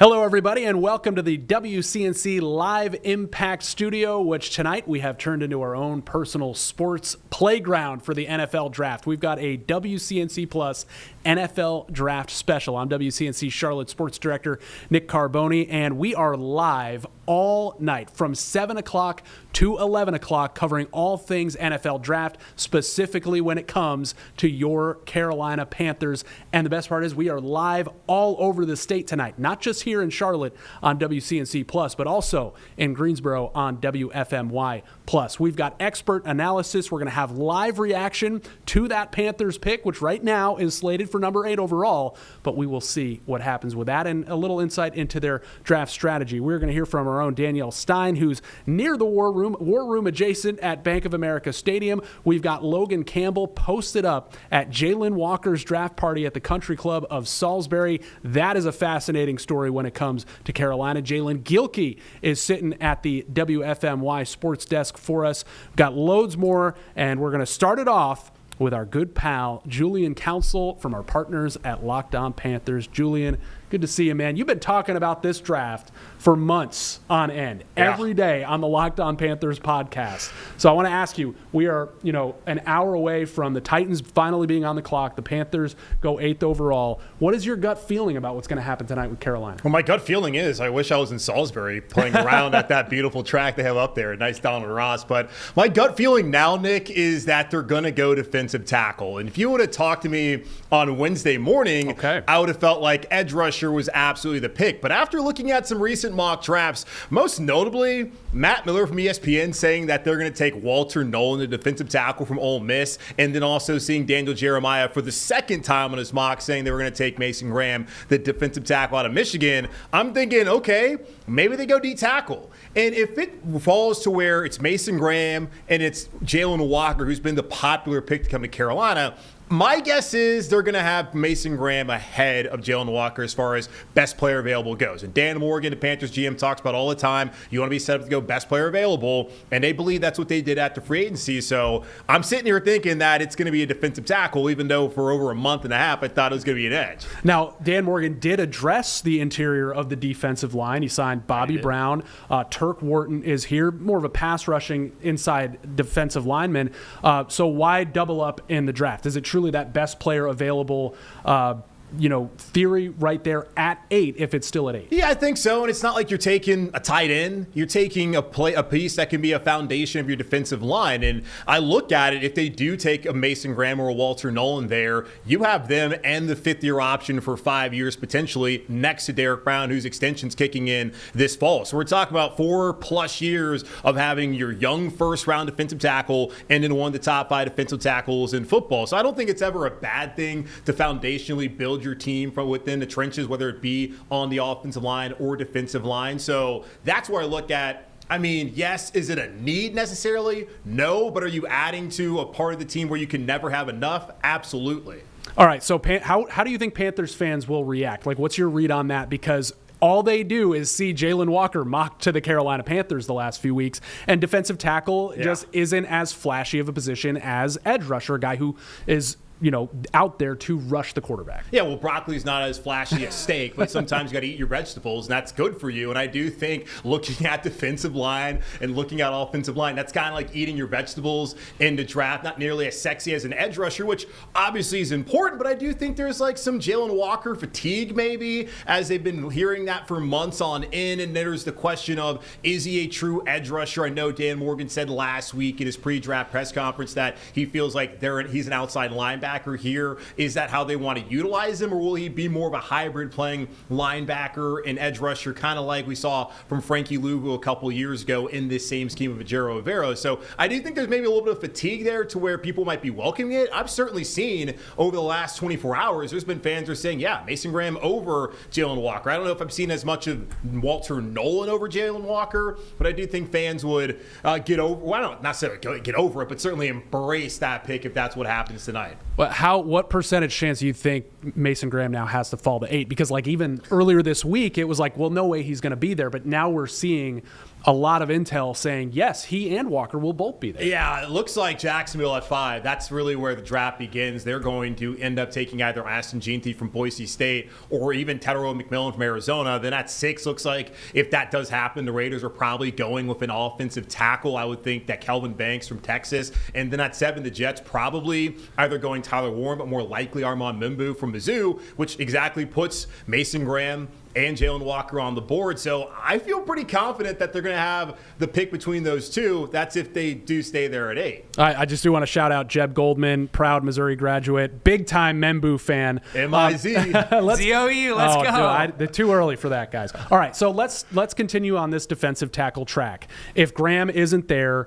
Hello, everybody, and welcome to the WCNC Live Impact Studio, which tonight we have turned into our own personal sports playground for the NFL Draft. We've got a WCNC Plus NFL Draft Special. I'm WCNC Charlotte Sports Director Nick Carboni, and we are live all night from 7 o'clock to 11 o'clock covering all things NFL Draft, specifically when it comes to your Carolina Panthers. And the best part is we are live all over the state tonight, not just here in Charlotte on WCNC Plus, but also in Greensboro on WFMY Plus. We've got expert analysis. We're going to have live reaction to that Panthers pick, which right now is slated for number 8 overall, but we will see what happens with that and a little insight into their draft strategy. We're going to hear from our own Danielle Stein, who's near the war room adjacent at Bank of America Stadium. We've got Logan Campbell posted up at Jalen Walker's draft party at the Country Club of Salisbury. That is a fascinating story when it comes to Carolina. Jalen Gilkey is sitting at the WFMY sports desk for us. We've got loads more, and we're going to start it off with our good pal, Julian Council, from our partners at Locked On Panthers. Julian, good to see you, man. You've been talking about this draft for months on end, every day on the Locked On Panthers podcast. So I want to ask you, we are, an hour away from the Titans finally being on the clock. The Panthers go 8th overall. What is your gut feeling about what's going to happen tonight with Carolina? Well, my gut feeling is I wish I was in Salisbury playing around at that beautiful track they have up there. Nice Donald Ross. But my gut feeling now, Nick, is that they're going to go defensive tackle. And if you would have talked to me on Wednesday morning, I would have felt like edge rusher was absolutely the pick. But after looking at some recent mock drafts, most notably Matt Miller from ESPN saying that they're going to take Walter Nolan, the defensive tackle from Ole Miss, and then also seeing Daniel Jeremiah for the second time on his mock saying they were going to take Mason Graham, the defensive tackle out of Michigan, I'm thinking, okay, maybe they go D-tackle. And if it falls to where it's Mason Graham and it's Jalen Walker, who's been the popular pick to come to Carolina, my guess is they're going to have Mason Graham ahead of Jalen Walker as far as best player available goes. And Dan Morgan, the Panthers GM, talks about all the time, you want to be set up to go best player available, and they believe that's what they did after free agency. So I'm sitting here thinking that it's going to be a defensive tackle, even though for over a month and a half I thought it was going to be an edge. Now, Dan Morgan did address the interior of the defensive line. He signed Bobby Brown. Turk Wharton is here, more of a pass-rushing inside defensive lineman. So why double up in the draft? Is it truly that best player available theory right there at 8 if it's still at 8? Yeah, I think so. And it's not like you're taking a tight end. You're taking a piece that can be a foundation of your defensive line. And I look at it, if they do take a Mason Graham or a Walter Nolan there, you have them and the 5th-year option for 5 years potentially next to Derek Brown, whose extension's kicking in this fall. So we're talking about 4+ years of having your young first-round defensive tackle and then one of the top 5 defensive tackles in football. So I don't think it's ever a bad thing to foundationally build your team from within the trenches, whether it be on the offensive line or defensive line. So that's where I look at. I mean, yes, is it a need necessarily? No, but are you adding to a part of the team where you can never have enough? Absolutely. All right, so how do you think Panthers fans will react? Like, what's your read on that? Because all they do is see Jalen Walker mocked to the Carolina Panthers the last few weeks, and defensive tackle just isn't as flashy of a position as edge rusher, a guy who is out there to rush the quarterback. Yeah, well, broccoli's not as flashy as steak, but sometimes you got to eat your vegetables, and that's good for you. And I do think looking at defensive line and looking at offensive line, that's kind of like eating your vegetables in the draft. Not nearly as sexy as an edge rusher, which obviously is important, but I do think there's like some Jalen Walker fatigue maybe, as they've been hearing that for months on end. And there's the question of, is he a true edge rusher? I know Dan Morgan said last week in his pre-draft press conference that he feels like he's an outside linebacker here. Is that how they want to utilize him, or will he be more of a hybrid playing linebacker and edge rusher, kind of like we saw from Frankie Lugo a couple years ago in this same scheme of Ejiro Evero? So I do think there's maybe a little bit of fatigue there to where people might be welcoming it. I've certainly seen over the last 24 hours, there's been fans who are saying, yeah, Mason Graham over Jalen Walker. I don't know if I've seen as much of Walter Nolan over Jalen Walker, but I do think fans would get over, well, I don't necessarily get over it, but certainly embrace that pick if that's what happens tonight. What percentage chance do you think Mason Graham now has to fall to 8? Because like even earlier this week, it was like, well, no way he's going to be there. But now we're seeing a lot of intel saying, yes, he and Walker will both be there. Yeah, it looks like Jacksonville at 5. That's really where the draft begins. They're going to end up taking either Aston Jeanty from Boise State or even Tedero McMillan from Arizona. Then at 6, looks like if that does happen, the Raiders are probably going with an offensive tackle. I would think that Kelvin Banks from Texas. And then at 7, the Jets probably either going Tyler Warren, but more likely Armand Mimbu from Mizzou, which exactly puts Mason Graham and Jalen Walker on the board. So I feel pretty confident that they're going to have the pick between those two. That's if they do stay there at 8. I just do want to shout out Jeb Goldman, proud Missouri graduate, big-time Membu fan. M-I-Z. ZOU, let's go. Dude, they're too early for that, guys. All right, so let's continue on this defensive tackle track. If Graham isn't there,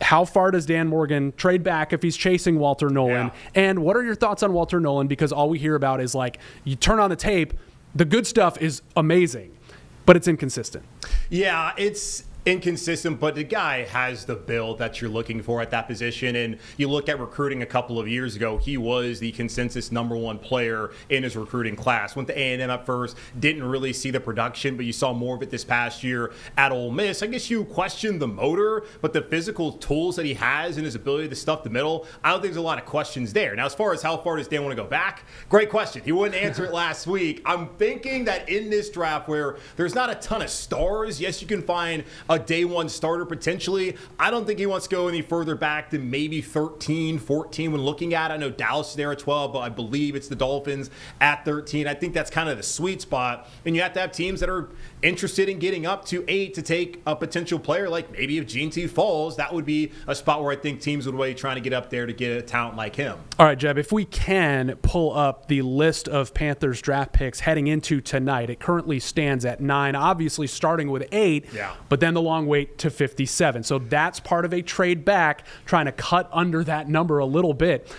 how far does Dan Morgan trade back if he's chasing Walter Nolan? Yeah. And what are your thoughts on Walter Nolan? Because all we hear about is, like, you turn on the tape, the good stuff is amazing, but it's inconsistent. Yeah, it's inconsistent, but the guy has the build that you're looking for at that position. And you look at recruiting a couple of years ago, he was the consensus #1 player in his recruiting class. Went to A&M at first, didn't really see the production, but you saw more of it this past year at Ole Miss. I guess you question the motor, but the physical tools that he has and his ability to stuff the middle, I don't think there's a lot of questions there. Now, as far as how far does Dan want to go back, great question. He wouldn't answer it last week. I'm thinking that in this draft where there's not a ton of stars, yes, you can find a day 1 starter potentially. I don't think he wants to go any further back than maybe 13, 14 when looking at it. I know Dallas is there at 12, but I believe it's the Dolphins at 13. I think that's kind of the sweet spot. And you have to have teams that are interested in getting up to 8 to take a potential player. Like maybe if Jeanty falls, that would be a spot where I think teams would be trying to get up there to get a talent like him. All right, Jeb, if we can pull up the list of Panthers draft picks heading into tonight, it currently stands at 9, obviously starting with 8, but then the long wait to 57. So that's part of a trade back, trying to cut under that number a little bit.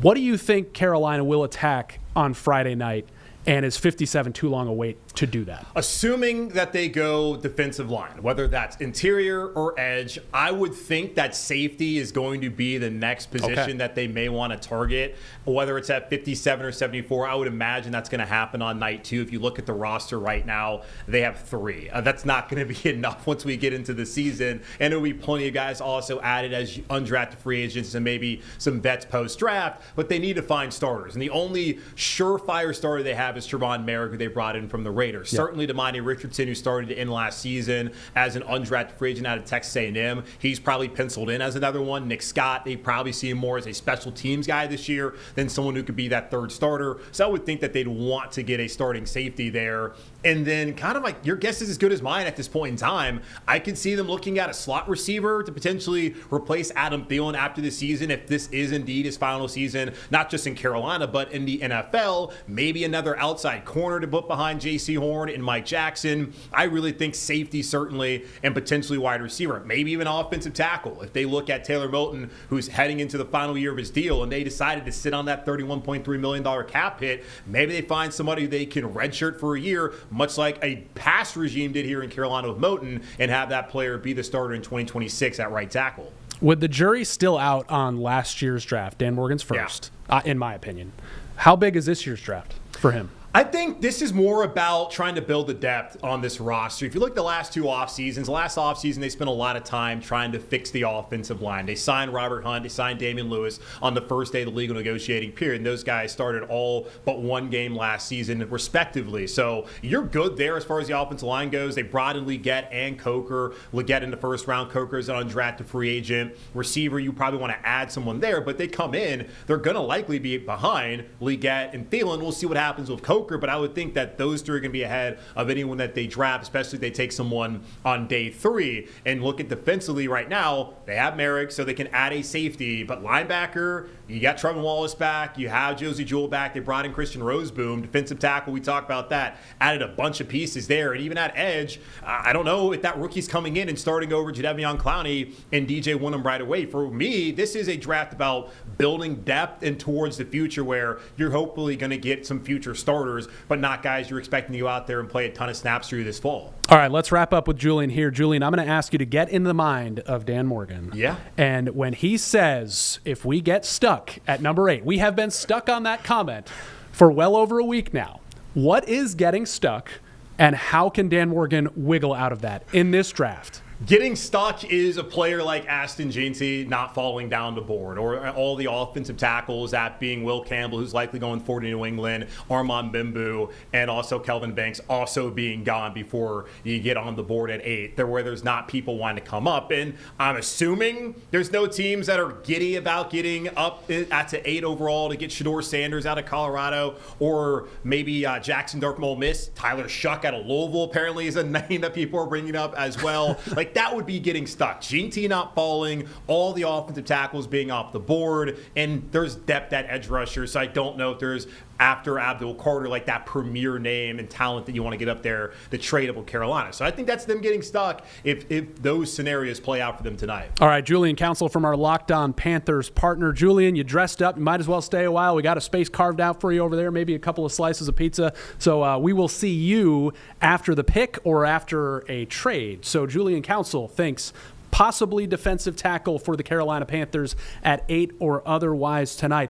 What do you think Carolina will attack on Friday night? And is 57 too long a wait to do that? Assuming that they go defensive line, whether that's interior or edge, I would think that safety is going to be the next position that they may want to target. Whether it's at 57 or 74, I would imagine that's going to happen on night 2. If you look at the roster right now, they have 3. That's not going to be enough once we get into the season. And there'll be plenty of guys also added as undrafted free agents and maybe some vets post-draft, but they need to find starters. And the only surefire starter they have is Trevon Merrick, who they brought in from the Raiders. Certainly Damani Richardson, who started in last season as an undrafted free agent out of Texas A&M. He's probably penciled in as another one. Nick Scott, they probably see him more as a special teams guy this year than someone who could be that third starter. So I would think that they'd want to get a starting safety there. And then kind of like your guess is as good as mine at this point in time. I could see them looking at a slot receiver to potentially replace Adam Thielen after the season if this is indeed his final season, not just in Carolina, but in the NFL. Maybe another outside corner to put behind J.C. Horn and Mike Jackson. I really think safety certainly and potentially wide receiver, maybe even offensive tackle. If they look at Taylor Moton, who's heading into the final year of his deal, and they decided to sit on that $31.3 million cap hit, maybe they find somebody they can redshirt for a year, much like a past regime did here in Carolina with Moton, and have that player be the starter in 2026 at right tackle. With the jury still out on last year's draft, Dan Morgan's first, in my opinion, how big is this year's draft for him? I think this is more about trying to build the depth on this roster. If you look at the last 2 off seasons, last off season they spent a lot of time trying to fix the offensive line. They signed Robert Hunt, they signed Damian Lewis on the first day of the legal negotiating period. And those guys started all but 1 game last season, respectively. So you're good there as far as the offensive line goes. They brought in Leggett and Coker. Leggett in the first round, Coker is an undrafted free agent. Receiver, you probably want to add someone there, but they come in, they're going to likely be behind Leggett and Thielen. We'll see what happens with Coker. But I would think that those 3 are going to be ahead of anyone that they draft, especially if they take someone on day 3. And look at defensively right now, they have Merrick, so they can add a safety. But linebacker, you got Trevin Wallace back, you have Josie Jewell back, they brought in Christian Roseboom, defensive tackle, we talked about that, added a bunch of pieces there. And even at edge, I don't know if that rookie's coming in and starting over Jadeveon Clowney and DJ Wooden right away. For me, this is a draft about building depth and towards the future where you're hopefully going to get some future starters, but not guys you're expecting to go out there and play a ton of snaps through this fall. All right, let's wrap up with Julian here. Julian, I'm going to ask you to get in the mind of Dan Morgan. Yeah. And when he says, if we get stuck at number 8, we have been stuck on that comment for well over a week now. What is getting stuck, And how can Dan Morgan wiggle out of that in this draft? Getting stuck is a player like Aston Jeanty not falling down the board, or all the offensive tackles, that being Will Campbell, who's likely going forward to New England, Armand Bimbu, and also Kelvin Banks also being gone before you get on the board at 8, where there's not people wanting to come up. And I'm assuming there's no teams that are giddy about getting up at to 8 overall to get Shedeur Sanders out of Colorado, or maybe Jackson Dart from Ole Miss. Tyler Shuck out of Louisville apparently is a name that people are bringing up as well. That would be getting stuck. Jeanty not falling, all the offensive tackles being off the board, and there's depth at edge rusher, so I don't know if there's, after Abdul Carter, like that premier name and talent that you want to get up there, the tradable Carolina. So I think that's them getting stuck if those scenarios play out for them tonight. All right, Julian Council from our Locked On Panthers partner. Julian, you dressed up. You might as well stay a while. We got a space carved out for you over there, maybe a couple of slices of pizza. So we will see you after the pick or after a trade. So Julian Council thinks possibly defensive tackle for the Carolina Panthers at 8 or otherwise tonight.